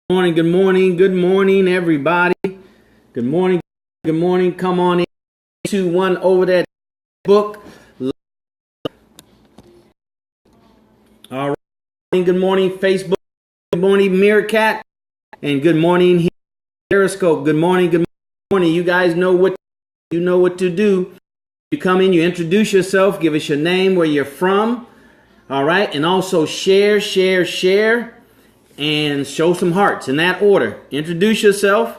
Morning, good morning, good morning, everybody. Good morning, good morning. Come on in. 2-1 over that book. All right. Good morning, Facebook. Good morning, Meerkat. And good morning, here, Periscope. Good morning, good morning. You guys know what to do. You come in, you introduce yourself, give us your name, where you're from. All right, and also share, and show some hearts in that order. Introduce yourself,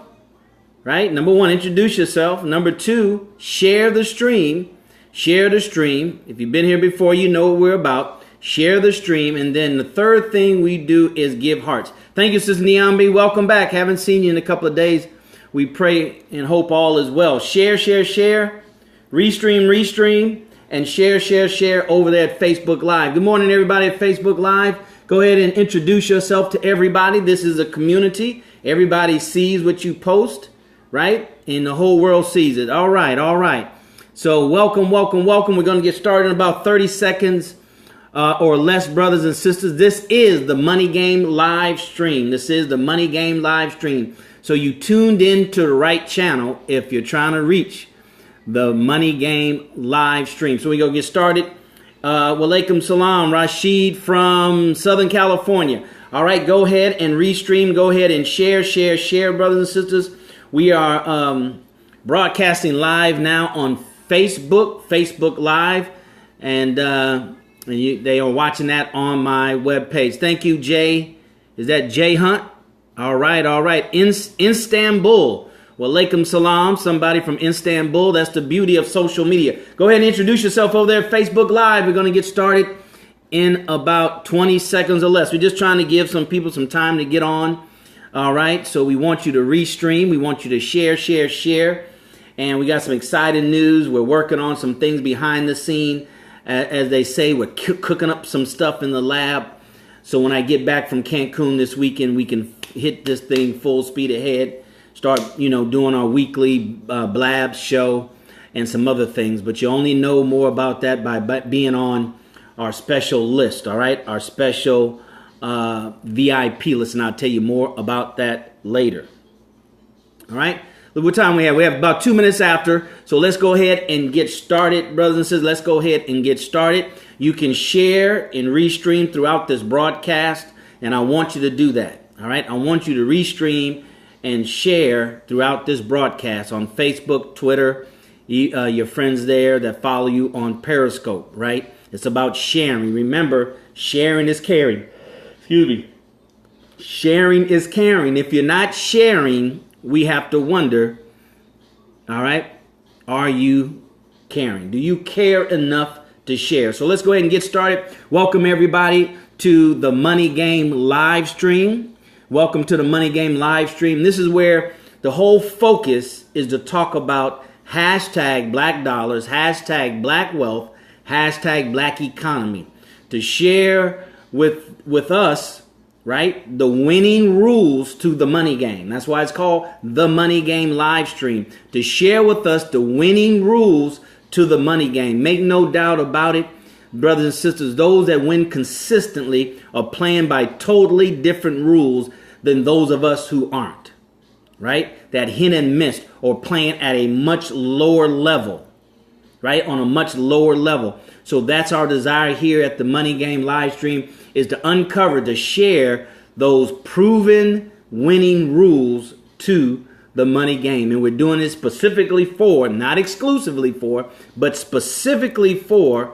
right? Number one, introduce yourself. Number two, share the stream. Share the stream. If you've been here before, you know what we're about. Share the stream. And then the third thing we do is give hearts. Thank you, Sister Niambi. Welcome back. Haven't seen you in a couple of days. We pray and hope all is well. Share. Restream. And share over there at Facebook Live. Good morning, everybody at Facebook Live. Go ahead and introduce yourself to everybody. This is a community. Everybody sees what you post, right? And the whole world sees it. All right. So welcome. We're going to get started in about 30 seconds or less, brothers and sisters. This is the Money Game live stream. So you tuned in to the right channel if you're trying to reach the Money Game live stream. So we're going to get started. Walaikum salam, Rashid from Southern California. All right, go ahead and restream. Go ahead and share, brothers and sisters. We are broadcasting live now on Facebook Live, and they are watching that on my webpage. Thank you, Jay. Is that Jay Hunt? All right. Istanbul. Walaikum salam, somebody from Istanbul. That's the beauty of social media. Go ahead and introduce yourself over there at Facebook Live. We're going to get started in about 20 seconds or less. We're just trying to give some people some time to get on. All right, so we want you to restream. We want you to share. And we got some exciting news. We're working on some things behind the scene. As they say, we're cooking up some stuff in the lab. So when I get back from Cancun this weekend, we can hit this thing full speed ahead. Start, doing our weekly blab show and some other things. But you only know more about that by being on our special list, all right? Our special VIP list, and I'll tell you more about that later. All right? Look what time we have. We have about 2 minutes after. So let's go ahead and get started, brothers and sisters. Let's go ahead and get started. You can share and restream throughout this broadcast, and I want you to do that, all right? I want you to restream and share throughout this broadcast on Facebook, Twitter, your friends there that follow you on Periscope, right? It's about sharing. Remember, sharing is caring. Sharing is caring. If you're not sharing, we have to wonder, all right, are you caring? Do you care enough to share? So let's go ahead and get started. Welcome, everybody, to the Money Game live stream. Welcome to the Money Game live stream. This is where the whole focus is to talk about hashtag black dollars, hashtag black wealth, hashtag black economy. To share with us, right, the winning rules to the money game. That's why it's called the Money Game live stream. To share with us the winning rules to the money game. Make no doubt about it. Brothers and sisters, those that win consistently are playing by totally different rules than those of us who aren't, right? That hit and missed or playing at a much lower level, right? On a much lower level. So that's our desire here at the Money Game live stream, is to uncover, to share those proven winning rules to the money game. And we're doing it specifically for, not exclusively for, but specifically for,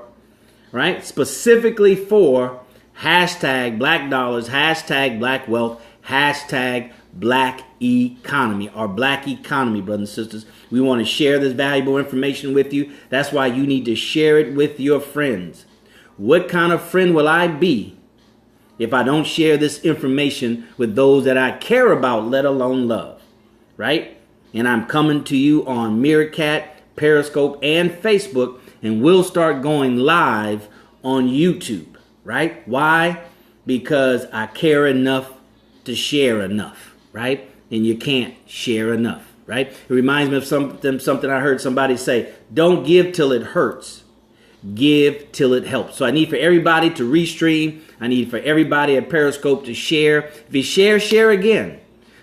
right? Specifically for hashtag black dollars, hashtag black wealth, hashtag black economy, our black economy, brothers and sisters. We want to share this valuable information with you. That's why you need to share it with your friends. What kind of friend will I be if I don't share this information with those that I care about, let alone love, right? And I'm coming to you on Meerkat, Periscope, and Facebook, and we'll start going live on YouTube, right? Why? Because I care enough to share enough, right? And you can't share enough, right? It reminds me of something I heard somebody say: don't give till it hurts, give till it helps. So I need for everybody to restream. I need for everybody at Periscope to share. If you share, share again.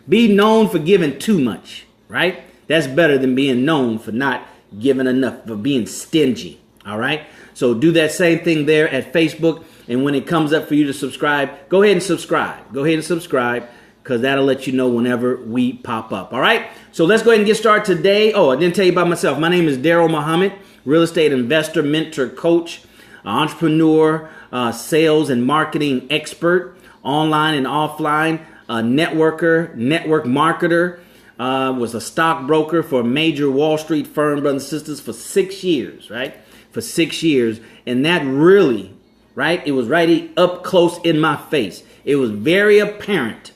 Be known for giving too much, right? That's better than being known for not giving enough, for being stingy. All right. So do that same thing there at Facebook. And when it comes up for you to subscribe, go ahead and subscribe. Go ahead and subscribe, because that'll let you know whenever we pop up. All right. So let's go ahead and get started today. Oh, I didn't tell you about myself. My name is DarrellMuhammad, real estate investor, mentor, coach, entrepreneur, sales and marketing expert, online and offline, networker, network marketer. Was a stockbroker for a major Wall Street firm, brothers and sisters, for 6 years, right? For 6 years. And that really, right, it was right up close in my face. It was very apparent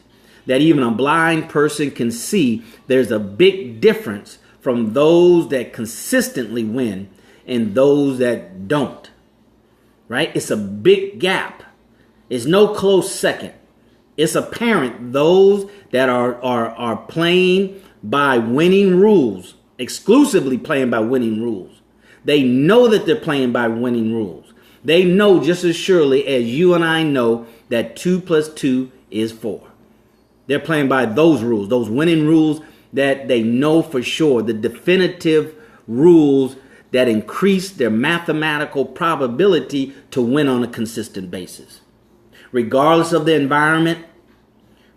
that even a blind person can see there's a big difference from those that consistently win and those that don't, right? It's a big gap. It's no close second. It's apparent those that are playing by winning rules, exclusively playing by winning rules. They know that they're playing by winning rules. They know just as surely as you and I know that 2 + 2 is 4. They're playing by those rules, those winning rules that they know for sure, the definitive rules that increase their mathematical probability to win on a consistent basis. Regardless of the environment,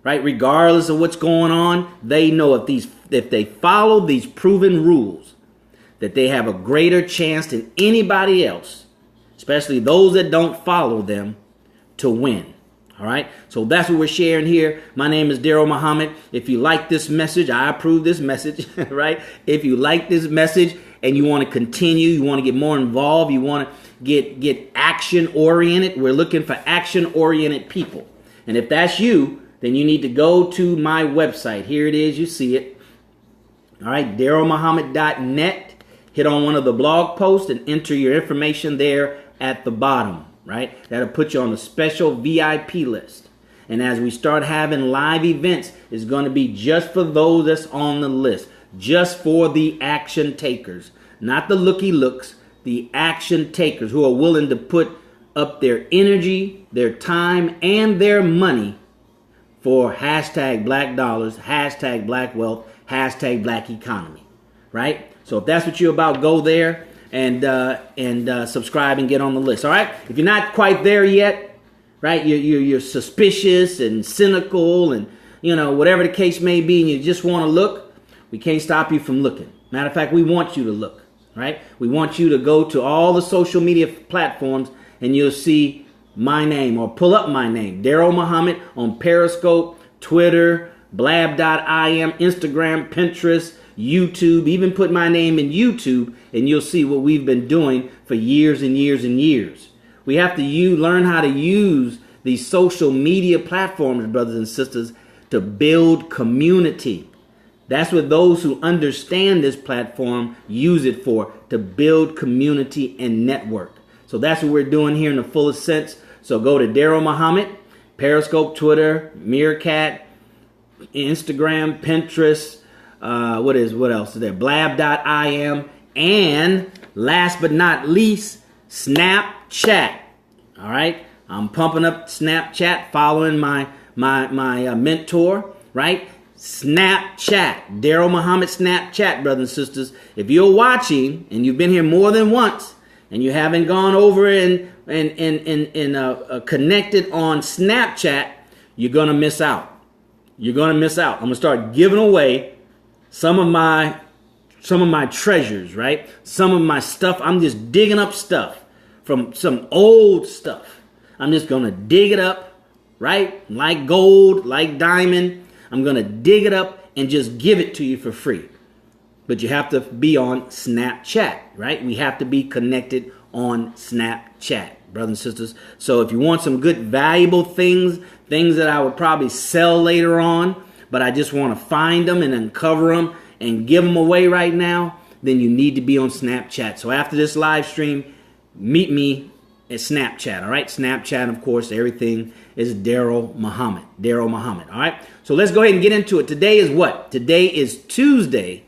right? Regardless of what's going on, they know if they follow these proven rules, that they have a greater chance than anybody else, especially those that don't follow them, to win. All right. So that's what we're sharing here. My name is DarrellMuhammad. If you like this message, I approve this message, right? If you like this message and you want to continue, you want to get more involved, you want to get action oriented. We're looking for action oriented people. And if that's you, then you need to go to my website. Here it is. You see it. All right. DarrellMuhammad.net. Hit on one of the blog posts and enter your information there at the bottom. Right. That'll put you on a special VIP list. And as we start having live events, it's going to be just for those that's on the list. Just for the action takers. Not the looky looks. The action takers who are willing to put up their energy, their time, and their money for hashtag black dollars, hashtag black wealth, hashtag black economy, right? So if that's what you're about, go there and subscribe and get on the list. All right. If you're not quite there yet, right? You're suspicious and cynical and whatever the case may be, and you just want to look. We can't stop you from looking. Matter of fact, we want you to look. Right? We want you to go to all the social media platforms and you'll see my name, or pull up my name, DarrellMuhammad, on Periscope, Twitter, blab.im, Instagram, Pinterest, YouTube. Even put my name in YouTube and you'll see what we've been doing for years and years and years. We have to learn how to use these social media platforms, brothers and sisters, to build community. That's what those who understand this platform use it for, to build community and network. So that's what we're doing here in the fullest sense. So go to DarrellMuhammad, Periscope, Twitter, Meerkat, Instagram, Pinterest, what else is there? Blab.im, and last but not least, Snapchat. All right. I'm pumping up Snapchat, following my mentor, right? Snapchat, DarrellMuhammad Snapchat, brothers and sisters. If you're watching and you've been here more than once and you haven't gone over and connected on Snapchat, you're gonna miss out. You're gonna miss out. I'm gonna start giving away some of my treasures, right? Some of my stuff. I'm just digging up stuff from some old stuff. I'm just gonna dig it up, right? Like gold, like diamond. I'm going to dig it up and just give it to you for free. But you have to be on Snapchat, right? We have to be connected on Snapchat, brothers and sisters. So if you want some good, valuable things that I would probably sell later on, but I just want to find them and uncover them and give them away right now, then you need to be on Snapchat. So after this live stream, meet me at Snapchat, all right? Snapchat, of course, everything is DarrellMuhammad. DarrellMuhammad, all right? So let's go ahead and get into it. Today is what? Today is Tuesday,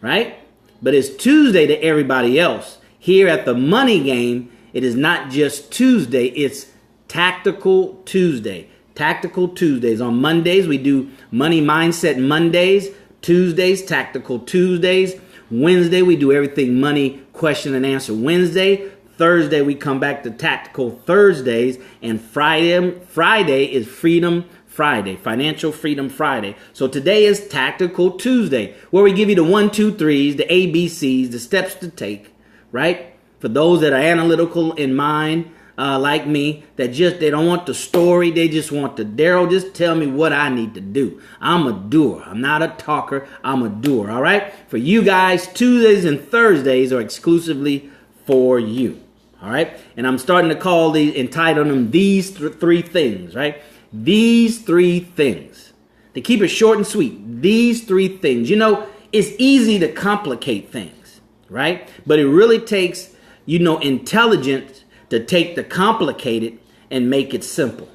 right? But it's Tuesday to everybody else. Here at the Money Game, it is not just Tuesday, it's Tactical Tuesday. Tactical Tuesdays. On Mondays, we do Money Mindset Mondays. Tuesdays, Tactical Tuesdays. Wednesday, we do everything money question and answer Wednesday. Thursday, we come back to Tactical Thursdays. And Friday is Freedom Friday, Financial Freedom Friday. So today is Tactical Tuesday, where we give you the 1, 2, 3s, the ABCs, the steps to take, right? For those that are analytical in mind, like me, that they don't want the story. They just want the Darrell, just tell me what I need to do. I'm a doer. I'm not a talker. I'm a doer. All right. For you guys, Tuesdays and Thursdays are exclusively for you. All right. And I'm starting to entitle them these three things, right? These three things. To keep it short and sweet, these three things. You know, it's easy to complicate things, right? But it really takes, intelligence to take the complicated and make it simple,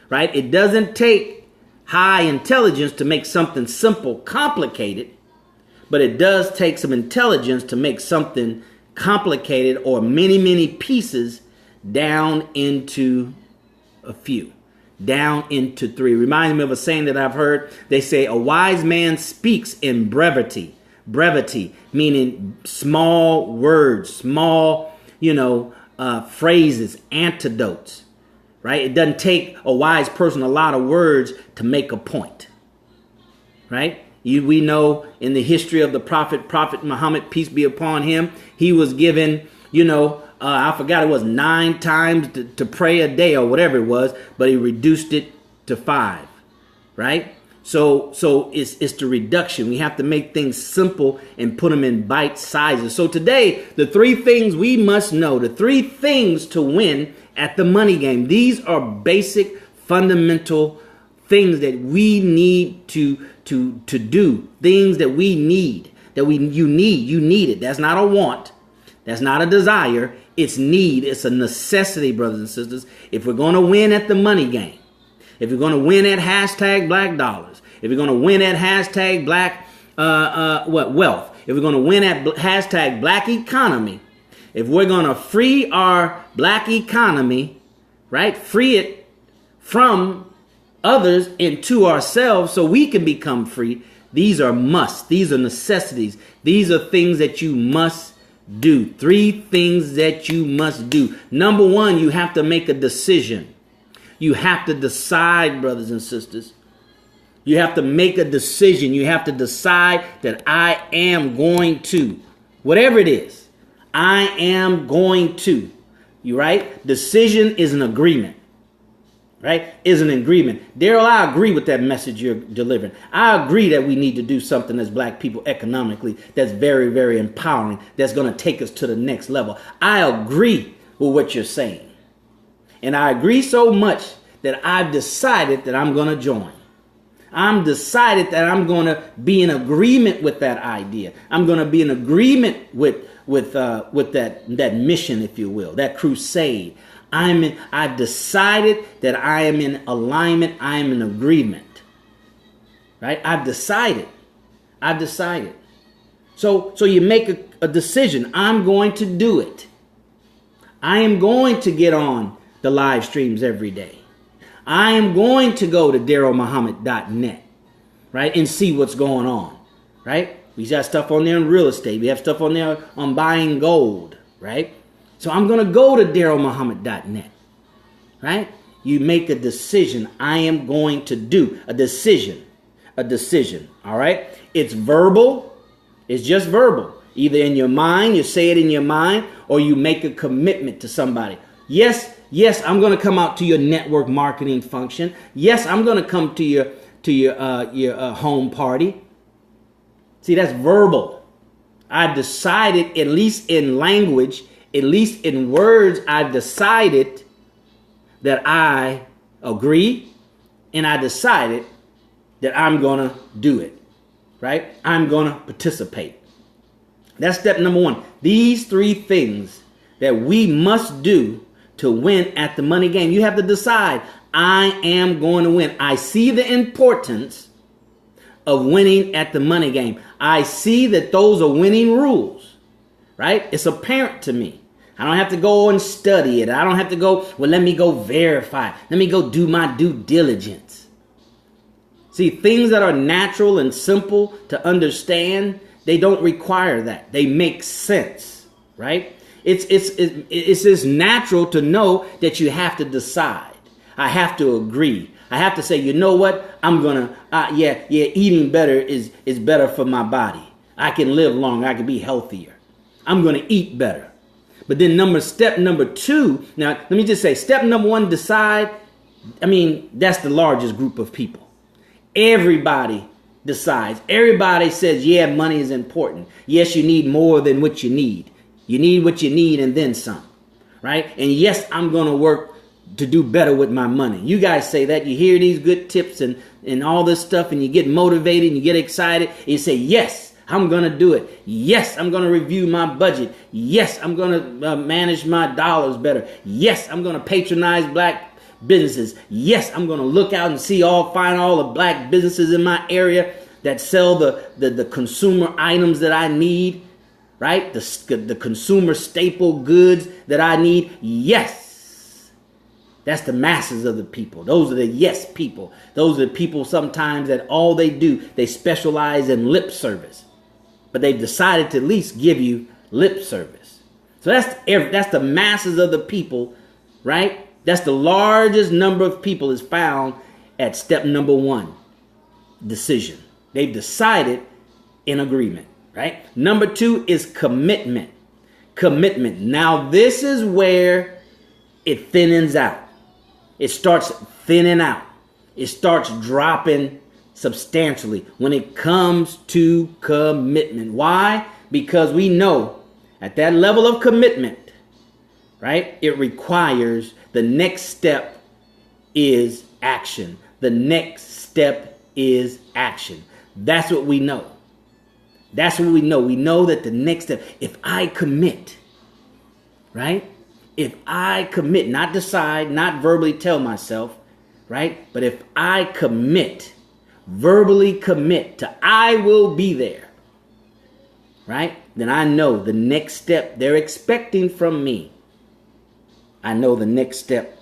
right? It doesn't take high intelligence to make something simple complicated, but it does take some intelligence to make something complicated or many, many pieces down into a few, down into three. Reminds me of a saying that I've heard. They say a wise man speaks in brevity. Brevity, meaning small words, small, phrases, antidotes, right? It doesn't take a wise person a lot of words to make a point, right? We know in the history of the Prophet Muhammad, peace be upon him, he was given, I forgot it was 9 times to pray a day or whatever it was, but he reduced it to 5, right? So it's the reduction. We have to make things simple and put them in bite sizes. So today, the 3 things we must know, the 3 things to win at the money game. These are basic, fundamental things that we need to do. Things that we need, you need it. That's not a want. That's not a desire. It's need. It's a necessity, brothers and sisters. If we're going to win at the money game, if we're going to win at hashtag black dollars, if we're going to win at hashtag black wealth, if we're going to win at hashtag black economy, if we're going to free our black economy, right, free it from others and to ourselves so we can become free, these are musts. These are necessities. These are things that you must do. 3 things that you must do. Number 1, you have to make a decision. You have to decide, brothers and sisters. You have to make a decision. You have to decide that I am going to, whatever it is, I am going to. You right? Decision is an agreement. Right? Is an agreement. Darrell, I agree with that message you're delivering. I agree that we need to do something as black people economically that's very, very empowering, that's going to take us to the next level. I agree with what you're saying. And I agree so much that I've decided that I'm going to join. I'm decided that I'm going to be in agreement with that idea. I'm going to be in agreement with that mission, if you will, that crusade. I've decided that I am in alignment. I am in agreement. Right? I've decided. So you make a decision. I'm going to do it. I am going to get on the live streams every day. I am going to go to DarrellMuhammad.net, right, and see what's going on, right? We got stuff on there in real estate. We have stuff on there on buying gold, right? So I'm going to go to DarrellMuhammad.net, right? You make a decision. I am going to do a decision, all right? It's verbal. It's just verbal. Either in your mind, you say it in your mind, or you make a commitment to somebody. Yes, I'm going to come out to your network marketing function. Yes, I'm going to come to your home party. See, that's verbal. I've decided, at least in language, at least in words, I've decided that I agree, and I decided that I'm going to do it, right? I'm going to participate. That's step number 1. These 3 things that we must do to win at the money game. You have to decide, I am going to win. I see the importance of winning at the money game. I see that those are winning rules, right? It's apparent to me. I don't have to go and study it. I don't have to go, well, let me go verify. Let me go do my due diligence. See, things that are natural and simple to understand, they don't require that. They make sense, right? It's just natural to know that you have to decide. I have to agree. I have to say, you know what? I'm going to, eating better is better for my body. I can live longer. I can be healthier. I'm going to eat better. But then step number 2, now let me just say, step number 1, decide. I mean, that's the largest group of people. Everybody decides. Everybody says, yeah, money is important. Yes, you need more than what you need. You need what you need and then some, right? And yes, I'm going to work to do better with my money. You guys say that. You hear these good tips and all this stuff, and you get motivated and you get excited. And you say, yes, I'm going to do it. Yes, I'm going to review my budget. Yes, I'm going to manage my dollars better. Yes, I'm going to patronize black businesses. Yes, I'm going to look out and find all the black businesses in my area that sell the consumer items that I need, right? The consumer staple goods that I need. Yes. That's the masses of the people. Those are the yes people. Those are the people sometimes that all they do, they specialize in lip service. But they've decided to at least give you lip service. So that's the masses of the people, right? That's the largest number of people is found at step number 1, decision. They've decided in agreement, right? Number 2 is commitment. Commitment. Now this is where it thins out. It starts thinning out. It starts dropping substantially when it comes to commitment. Why? Because we know at that level of commitment, right, it requires the next step is action. The next step is action. That's what we know. That's what we know. We know that the next step, if I commit, right? If I commit, not decide, not verbally tell myself, right? But if I commit, verbally commit to I will be there, right? Then I know the next step they're expecting from me. I know the next step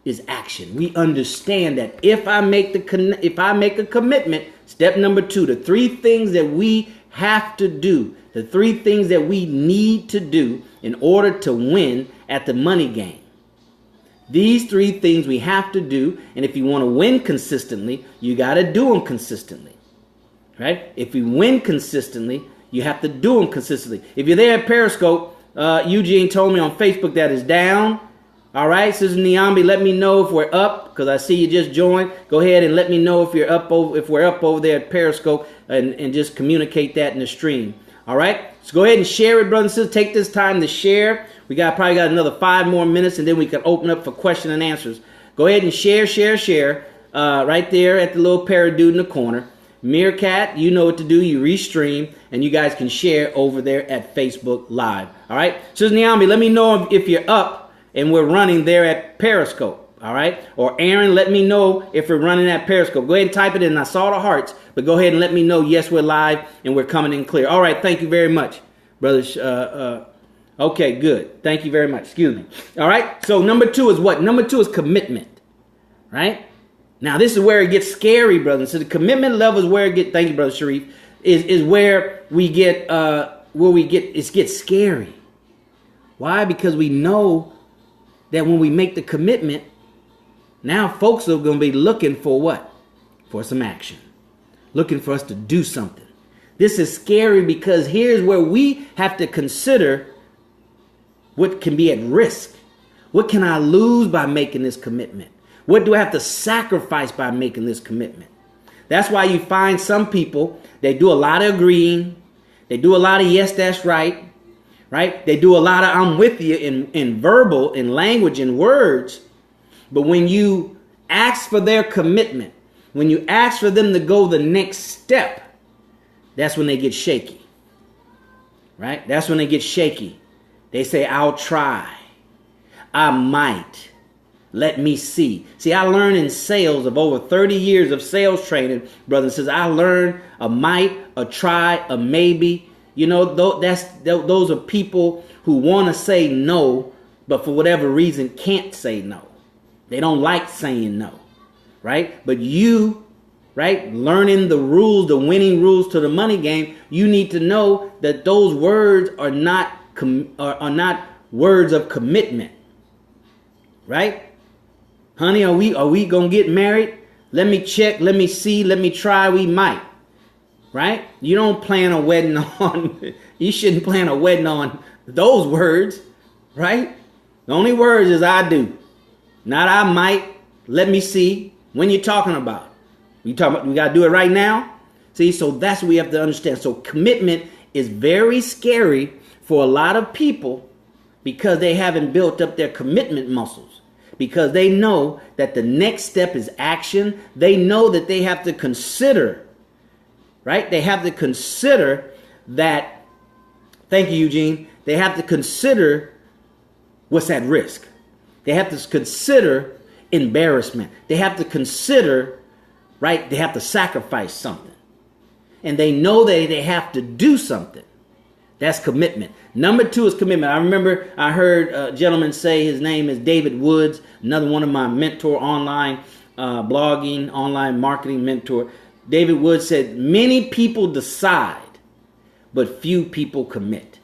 is action. We understand that if I make a commitment, step number 2, the 3 things that we have to do, the 3 things that we need to do in order to win at the money game. These 3 things we have to do, and if you want to win consistently, you got to do them consistently, right? If you win consistently, you have to do them consistently. If you're there at Periscope, Eugene told me on Facebook that is down. All right, Sister Niambi, let me know if we're up, because I see you just joined. Go ahead and let me know if we're up over there at Periscope, and just communicate that in the stream. All right, so go ahead and share it, brothers and sisters. Take this time to share. We probably got another 5 more minutes, and then we can open up for question and answers. Go ahead and share. Right there at the little parrot dude in the corner. Meerkat, you know what to do. You restream, and you guys can share over there at Facebook Live. All right, Sister Niambi, let me know if you're up and we're running there at Periscope. All right, or Aaron, let me know if we're running at Periscope. Go ahead and type it in. I saw the hearts, but go ahead and let me know. Yes, we're live and we're coming in clear. All right, thank you very much, brothers. Okay, good. Thank you very much. Excuse me. All right. So number 2 is what? Number 2 is commitment. Right? Now this is where it gets scary, brothers. So the commitment level is where it gets. Thank you, brother Sharif. Is where we get. It gets scary. Why? Because we know that when we make the commitment, now folks are going to be looking for what? For some action. Looking for us to do something. This is scary because here's where we have to consider what can be at risk. What can I lose by making this commitment? What do I have to sacrifice by making this commitment? That's why you find some people, they do a lot of agreeing. They do a lot of yes, that's right. Right? They do a lot of I'm with you in verbal, in language, in words. But when you ask for their commitment, when you ask for them to go the next step, that's when they get shaky. Right? That's when they get shaky. They say, I'll try. I might. Let me see. See, I learned in sales of over 30 years of sales training, brothers and sisters. I learned a might, a try, a maybe, You know, those are people who want to say no, but for whatever reason can't say no. They don't like saying no, right? But you, right, learning the rules, the winning rules to the money game, you need to know that those words are not words of commitment, right? Honey, are we gonna get married? Let me check, let me see, let me try, we might. Right? You don't plan a wedding on, you shouldn't plan a wedding on those words, right? The only words is I do. Not I might, let me see. When you're talking about. We gotta do it right now. See, so that's what we have to understand. So commitment is very scary for a lot of people because they haven't built up their commitment muscles. Because they know that the next step is action. They know that they have to consider, right? They have to consider that, thank you, Eugene. They have to consider what's at risk. They have to consider embarrassment. They have to consider, right? They have to sacrifice something. And they know that they have to do something. That's commitment. Number 2 is commitment. I remember I heard a gentleman say, his name is David Woods, another one of my mentor online blogging, online marketing mentor. David Woods said, many people decide, but few people commit.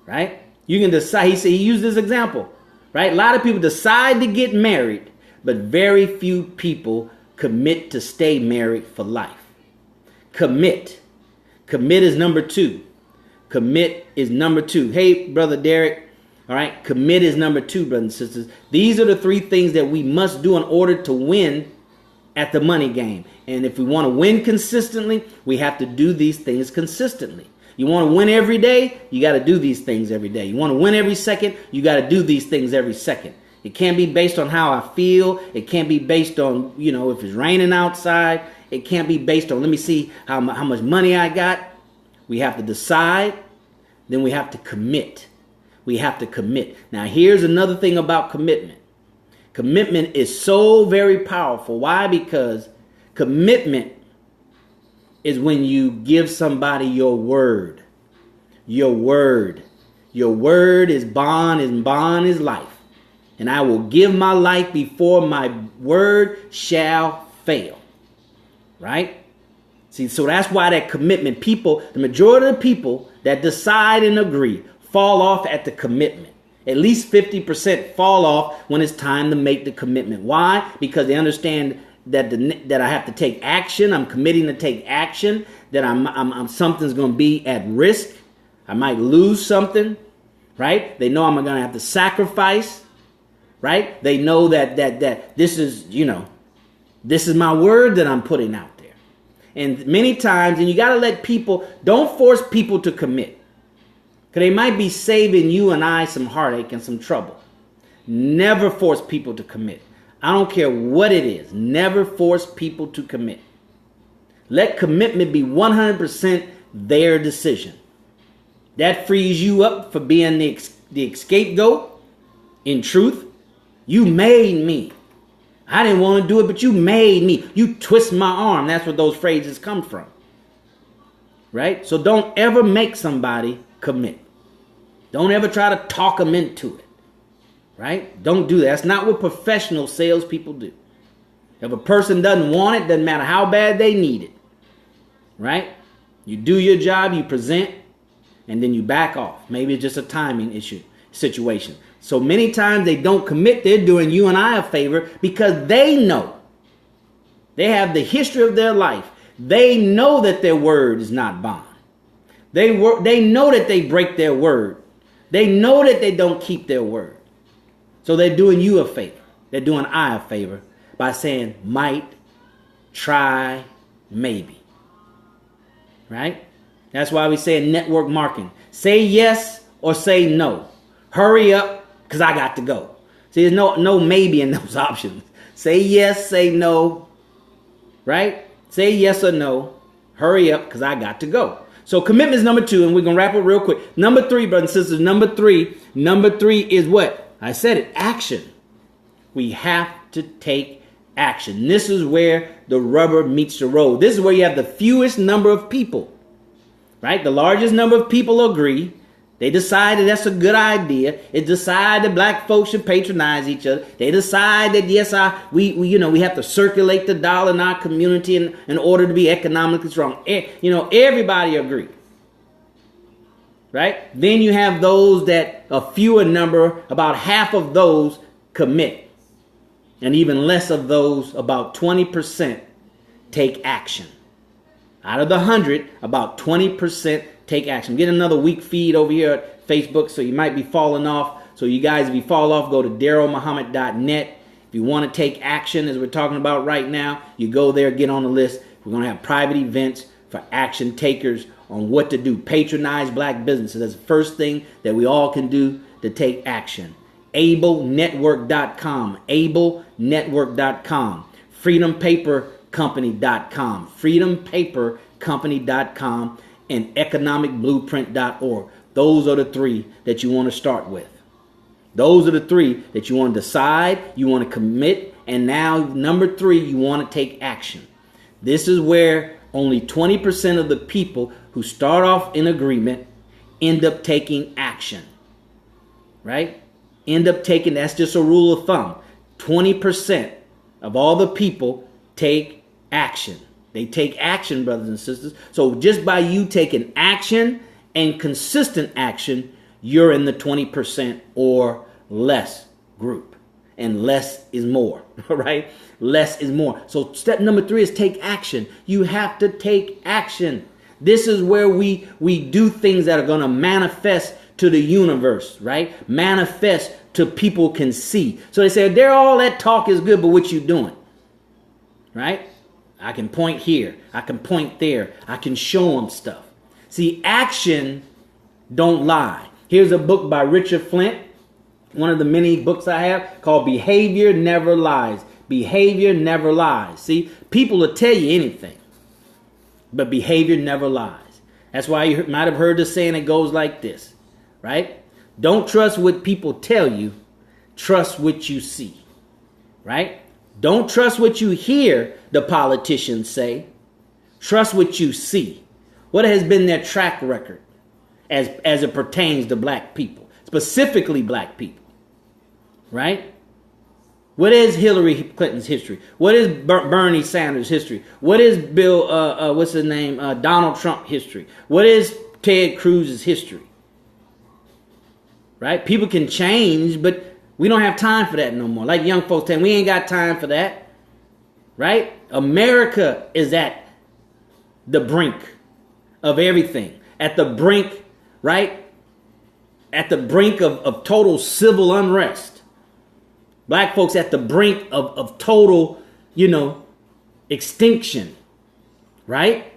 Right? You can decide. He said, he used this example. Right? A lot of people decide to get married, but very few people commit to stay married for life. Commit. Commit is number 2. Commit is number 2. Hey, Brother Derek. All right. Commit is number 2, brothers and sisters. These are the 3 things that we must do in order to win at the money game. And if we want to win consistently, we have to do these things consistently. You want to win every day, you got to do these things every day. You want to win every second, you got to do these things every second. It can't be based on how I feel. It can't be based on, if it's raining outside. It can't be based on, let me see how much money I got. We have to decide. Then we have to commit. We have to commit. Now, here's another thing about commitment. Commitment is so very powerful. Why? Because commitment is when you give somebody your word. Your word. Your word is bond, and bond is life. And I will give my life before my word shall fail. Right? See, so that's why that commitment, the majority of the people that decide and agree fall off at the commitment. At least 50% fall off when it's time to make the commitment. Why? Because they understand that I have to take action. I'm committing to take action. That I'm something's going to be at risk. I might lose something. Right? They know I'm going to have to sacrifice. Right? They know that this is, this is my word that I'm putting out there. And many times, and you got to let people, don't force people to commit. Because they might be saving you and I some heartache and some trouble. Never force people to commit. I don't care what it is. Never force people to commit. Let commitment be 100% their decision. That frees you up for being the scapegoat. In truth, you made me. I didn't want to do it, but you made me. You twist my arm. That's where those phrases come from. Right? So don't ever make somebody commit. Don't ever try to talk them into it. Right? Don't do that. That's not what professional salespeople do. If a person doesn't want it, doesn't matter how bad they need it. Right? You do your job, you present, and then you back off. Maybe it's just a timing situation. So many times they don't commit. They're doing you and I a favor because they know. They have the history of their life. They know that their word is not bond. They know that they break their word. They know that they don't keep their word. So they're doing you a favor. They're doing I a favor by saying might, try, maybe. Right? That's why we say in network marketing, say yes or say no. Hurry up because I got to go. See, there's no maybe in those options. Say yes, say no. Right? Say yes or no. Hurry up because I got to go. So commitment is number 2, and we're going to wrap it real quick. Number 3, brothers and sisters, number three is what? I said it, action. We have to take action. This is where the rubber meets the road. This is where you have the fewest number of people, right? The largest number of people agree. They decided that's a good idea. It decided that black folks should patronize each other. They decide that yes, we have to circulate the dollar in our community in order to be economically strong. Everybody agree, right? Then you have those that a fewer number, about half of those commit, and even less of those, about 20%, take action. Out of the 100, about 20% take action. I'm getting another weak feed over here at Facebook, so you might be falling off. So you guys, if you fall off, go to DarrellMuhammad.net. If you want to take action, as we're talking about right now, you go there, get on the list. We're going to have private events for action takers on what to do. Patronize black businesses. That's the first thing that we all can do to take action. AbleNetwork.com. AbleNetwork.com. FreedomPaperCompany.com. FreedomPaperCompany.com. and economicblueprint.org. Those are the three that you want to start with. Those are the three that you want to decide, you want to commit, and now number 3, you want to take action. This is where only 20% of the people who start off in agreement end up taking action. Right? That's just a rule of thumb. 20% of all the people take action. They take action, brothers and sisters. So just by you taking action and consistent action, you're in the 20% or less group. And less is more, right? Less is more. So step number 3 is take action. You have to take action. This is where we do things that are going to manifest to the universe, right? Manifest to people can see. So they say, all that talk is good, but what you doing? Right? I can point here. I can point there. I can show them stuff. See, action don't lie. Here's a book by Richard Flint, one of the many books I have, called Behavior Never Lies. Behavior never lies. See, people will tell you anything, but behavior never lies. That's why you might have heard the saying that goes like this, right? Don't trust what people tell you. Trust what you see, right? Don't trust what you hear the politicians say. Trust what you see. What has been their track record as it pertains to black people, specifically black people, right? What is Hillary Clinton's history? What is Bernie Sanders' history? What is Donald Trump history? What is Ted Cruz's history? Right? People can change, but we don't have time for that no more. Like young folks saying, we ain't got time for that. Right? America is at the brink of everything. At the brink, right? At the brink of total civil unrest. Black folks at the brink of total, extinction. Right?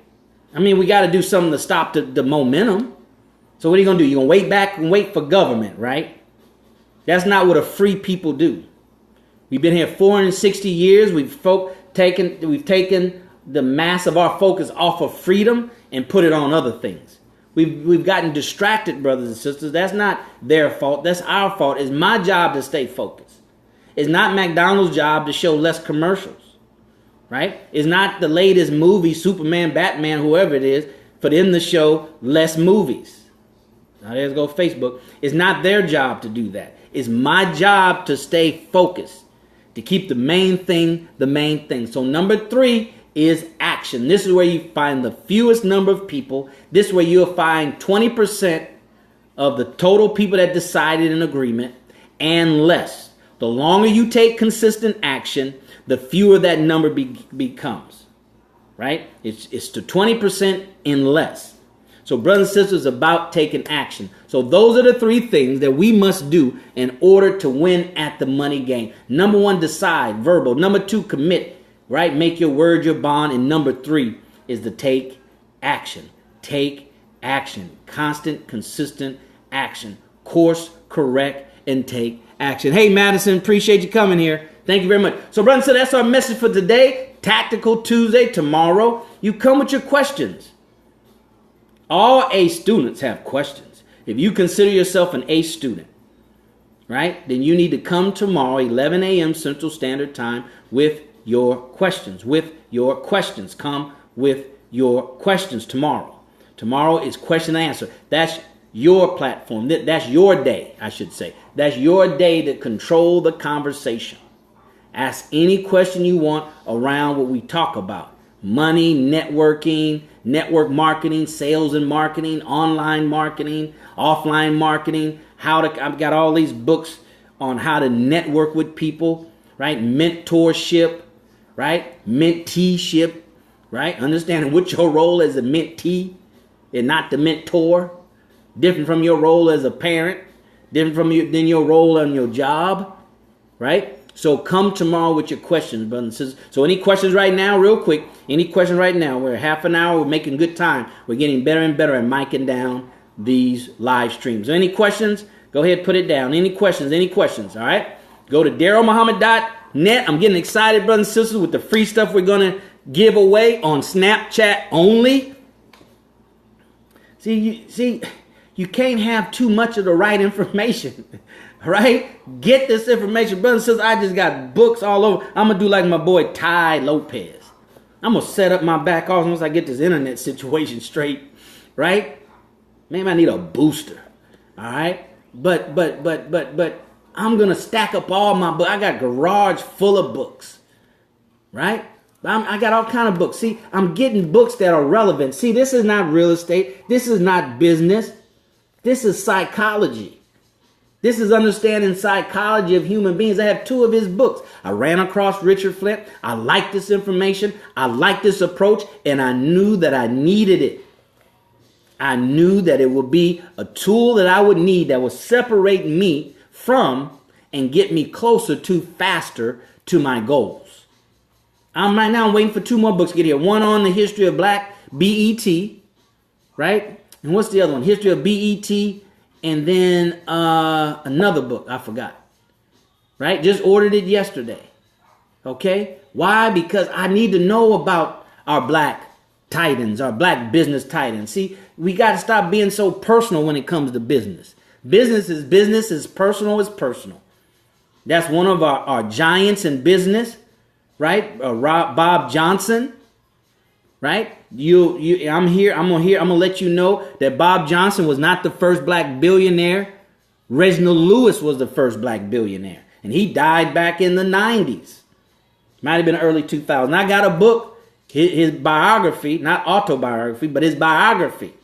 I mean, we got to do something to stop the momentum. So what are you going to do? You're going to wait back and wait for government, right? That's not what a free people do. We've been here 460 years. We've taken the mass of our focus off of freedom and put it on other things. We've gotten distracted, brothers and sisters. That's not their fault. That's our fault. It's my job to stay focused. It's not McDonald's job to show less commercials, right? It's not the latest movie, Superman, Batman, whoever it is, for them to show less movies. Now there's go Facebook. It's not their job to do that. It's my job to stay focused, to keep the main thing the main thing. So number 3 is action. This is where you find the fewest number of people. This is where you'll find 20% of the total people that decided in agreement and less. The longer you take consistent action, the fewer that number becomes. Right? It's to 20% and less. So brothers and sisters, about taking action. So those are the 3 things that we must do in order to win at the money game. Number 1, decide, verbal. Number 2, commit, right? Make your word your bond. And number 3 is to take action. Take action. Constant, consistent action. Course, correct, and take action. Hey, Madison, appreciate you coming here. Thank you very much. So brothers and sisters, that's our message for today. Tactical Tuesday. Tomorrow, you come with your questions. All A students have questions. If you consider yourself an A student, right, then you need to come tomorrow, 11 a.m. Central Standard Time, with your questions. Come with your questions tomorrow. Tomorrow is question and answer. That's your platform. That's your day, I should say. That's your day to control the conversation. Ask any question you want around what we talk about. Money, networking, network marketing, sales and marketing, online marketing, offline marketing. I've got all these books on how to network with people, right? Mentorship, right? Menteeship, right? Understanding what your role as a mentee and not the mentor. Different from your role as a parent. Different than your role on your job, right? So come tomorrow with your questions, brothers and sisters. So any questions right now, real quick, any questions right now? We're half an hour. We're making good time. We're getting better and better at miking down these live streams. So any questions? Go ahead, put it down. Any questions? All right? Go to DarrellMuhammad.net. I'm getting excited, brothers and sisters, with the free stuff we're going to give away on Snapchat only. See, you can't have too much of the right information. Right? Get this information. Brothers and sisters, I just got books all over. I'm going to do like my boy Ty Lopez. I'm going to set up my back office once I get this internet situation straight. Right? Maybe I need a booster. All right? But I'm going to stack up all my books. I got a garage full of books. Right? I got all kind of books. See, I'm getting books that are relevant. See, this is not real estate. This is not business. This is psychology. This is understanding psychology of human beings. I have 2 of his books. I ran across Richard Flint. I like this information. I like this approach. And I knew that I needed it. I knew that it would be a tool that I would need that would separate me from and get me closer to faster to my goals. I'm waiting for 2 more books to get here. One on the history of black BET, right? And what's the other one? History of BET. And then another book, I forgot. Right? Just ordered it yesterday. Okay? Why? Because I need to know about our black titans, our black business titans. See, we got to stop being so personal when it comes to business. Business is business, is personal is personal. That's one of our giants in business, right? Bob Johnson. Right? I'm gonna let you know that Bob Johnson was not the first black billionaire. Reginald Lewis was the first black billionaire. And he died back in the 90s. Might have been early 2000s. I got a book, his biography, not autobiography, but his biography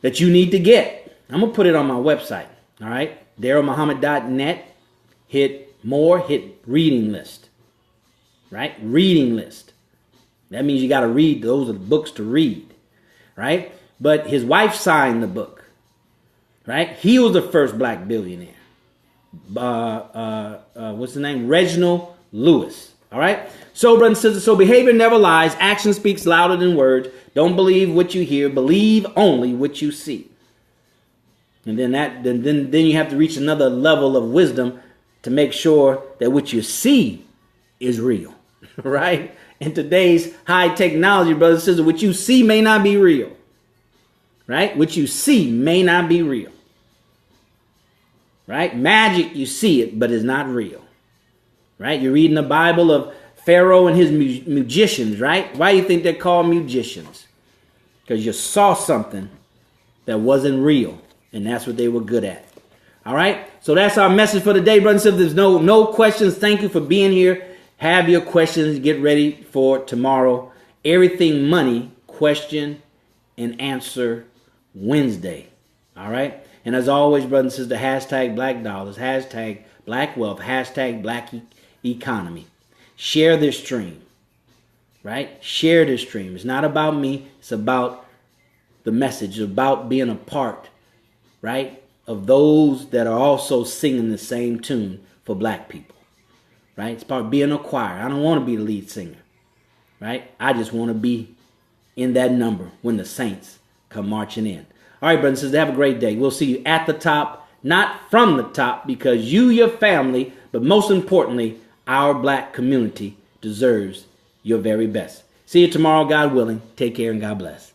that you need to get. I'm gonna put it on my website. All right? DarrellMuhammad.net. Hit reading list. Right? Reading list. That means you got to read. Those are the books to read, right? But his wife signed the book, right? He was the first black billionaire. What's the name? Reginald Lewis, all right? So, brothers and sisters, so behavior never lies. Action speaks louder than words. Don't believe what you hear. Believe only what you see. And then you have to reach another level of wisdom to make sure that what you see is real, right? In today's high technology, brothers and sisters, what you see may not be real. Right? What you see may not be real. Right? Magic, you see it, but it's not real. Right? You're reading the Bible of Pharaoh and his magicians, right? Why do you think they're called magicians? Because you saw something that wasn't real, and that's what they were good at. All right? So that's our message for today, brothers and sisters. There's no questions. Thank you for being here. Have your questions. Get ready for tomorrow. Everything Money question and answer Wednesday. All right? And as always, brothers and sisters, hashtag black dollars, hashtag black wealth, hashtag black economy. Share this stream. Right? Share this stream. It's not about me. It's about the message. It's about being a part, right, of those that are also singing the same tune for black people. Right? It's part of being a choir. I don't want to be the lead singer. Right? I just want to be in that number when the saints come marching in. All right, brothers and sisters, have a great day. We'll see you at the top, not from the top, because you, your family, but most importantly, our black community deserves your very best. See you tomorrow, God willing. Take care and God bless.